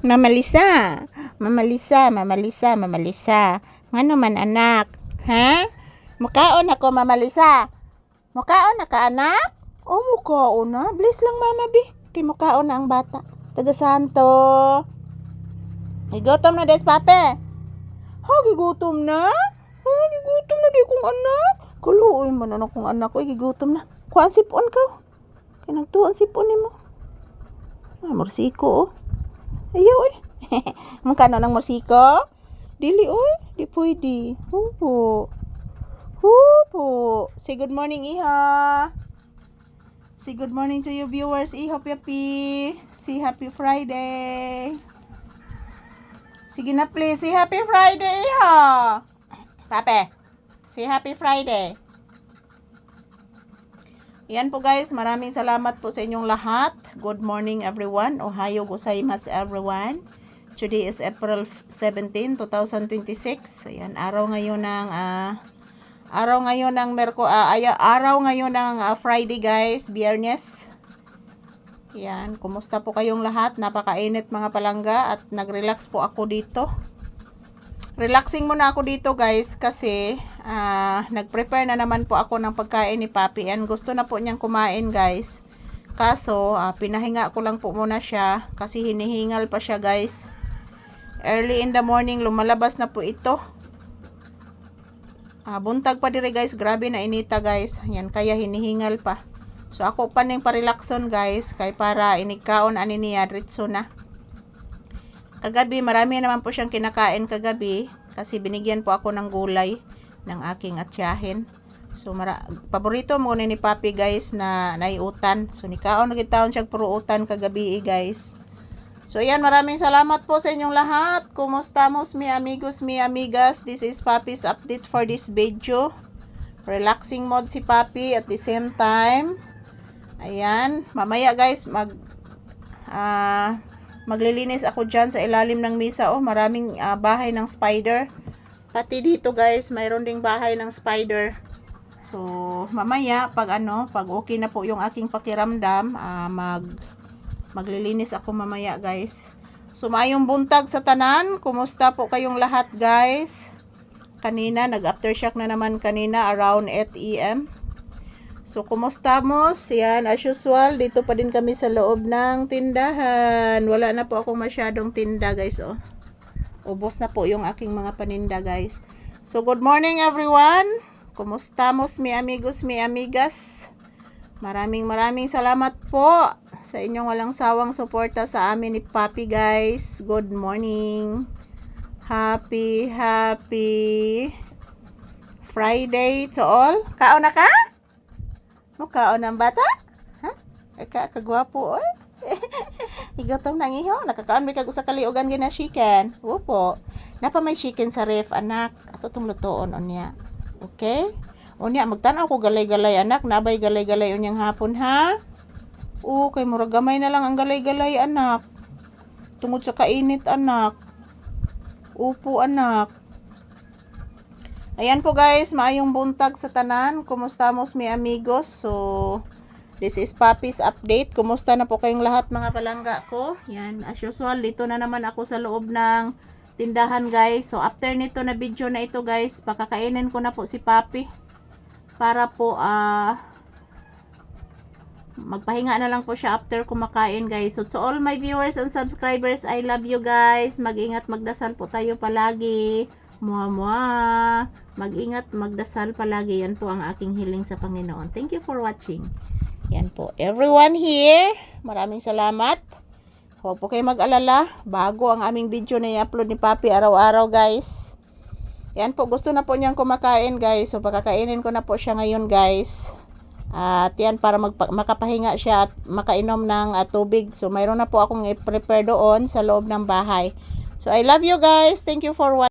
Mama Lisa. Mama Lisa, Mama Lisa, Mama Lisa. Ngano man anak? Ha? Mukaon ako Mama Lisa. Mukaon na ka anak? O mukaon na. Bless lang mama bi. Kay mukaon na ang bata. Taga Santo. Gigutom na des pape. Ha, gigutom na? Ha, gigutom na di kong anak. Kaluoy man anak kong anak ko. Gigutom na. Kuhaan sipon ka. Kinagtuon sipon ni mo. Ah, morsiko oh. Ayaw eh. Mukano ng morsiko? Dili oy. Di pwede. Hupo. Hupo. Say good morning iha. Say good morning to your viewers iha Piapi. Say happy Friday. Sige na please. Say happy Friday iha. Pape. Say happy Friday. Yan po guys, maraming salamat po sa inyong lahat. Good morning everyone. Ohayo gozaimasu everyone. Today is April 17, 2026. Ayan, araw ngayon ng Friday guys, Biyernes. Yan, kumusta po kayong lahat? Napakainit mga palangga at nag-relax po ako dito. Relaxing muna ako dito guys kasi nag-prepare na naman po ako ng pagkain ni Papi and gusto na po niyang kumain guys. Kaso pinahinga ko lang po muna siya kasi hinihingal pa siya guys. Early in the morning lumalabas na po ito. Buntag pa dire guys, grabe na inita guys. Yan kaya hinihingal pa. So ako pa ning pa-relaxon guys kay para inikaon ani niya diretso na. Kagabi, marami naman po siyang kinakain kagabi kasi binigyan po ako ng gulay ng aking atyahin. So, paborito mo ni Papi guys na naiutan. So, nikaon na gitaon siyang puro utan kagabi guys. So, ayan, maraming salamat po sa inyong lahat. Kumustamos mi amigos, mi amigas. This is Papi's update for this video. Relaxing mode si Papi at the same time. Ayan, mamaya guys, maglilinis ako dyan sa ilalim ng misa. Oh, maraming bahay ng spider. Pati dito guys, mayroon ding bahay ng spider. So, mamaya, pag okay na po yung aking pakiramdam, maglilinis ako mamaya guys. So, maayong buntag sa tanan. Kumusta po kayong lahat guys? Kanina, nag-aftershock na naman kanina around 8 AM. So, kumusta mo? Yan, as usual, dito pa din kami sa loob ng tindahan. Wala na po akong masyadong tinda, guys, oh. Ubos na po yung aking mga paninda, guys. So, good morning, everyone. Kumusta mo, mi amigos, mi amigas? Maraming salamat po sa inyong walang sawang suporta sa amin ni Papi, guys. Good morning. Happy Friday to all. Kaon na ka? Mukhaon ng bata? Ha? Kagwapo, oy. Igutom nang iho. Nakakaon may kag usa ka liugan gina chicken. Opo. Napa may chicken sa ref, anak. Ato tong lutoon unya. Okay? Unya magtan-aw ko galay-galay anak, nabay galay-galay unyang hapon ha. Kay murag gamay na lang ang galay-galay anak. Tungod sa kainit anak. Upo anak. Ayan po guys, maayong buntag sa tanan. Kumusta mo mi amigos? So, this is Papi's update. Kumusta na po kayong lahat mga palangga ko? Yan, as usual, dito na naman ako sa loob ng tindahan guys. So, after nito na video na ito guys, pakakainin ko na po si Papi. Para po, magpahinga na lang po siya after kumakain guys. So, to all my viewers and subscribers, I love you guys. Mag-ingat, magdasal po tayo palagi. Mua. Mag-ingat, magdasal palagi. Yan po ang aking hiling sa Panginoon. Thank you for watching. Yan po. Everyone here, maraming salamat. Huwag po kayo mag-alala. Bago ang aming video na i-upload ni Papi araw-araw guys. Yan po. Gusto na po niyang kumakain guys. So, pakakainin ko na po siya ngayon guys. At yan, para makapahinga siya at makainom ng tubig. So, mayroon na po akong i-prepare doon sa loob ng bahay. So, I love you guys. Thank you for watching.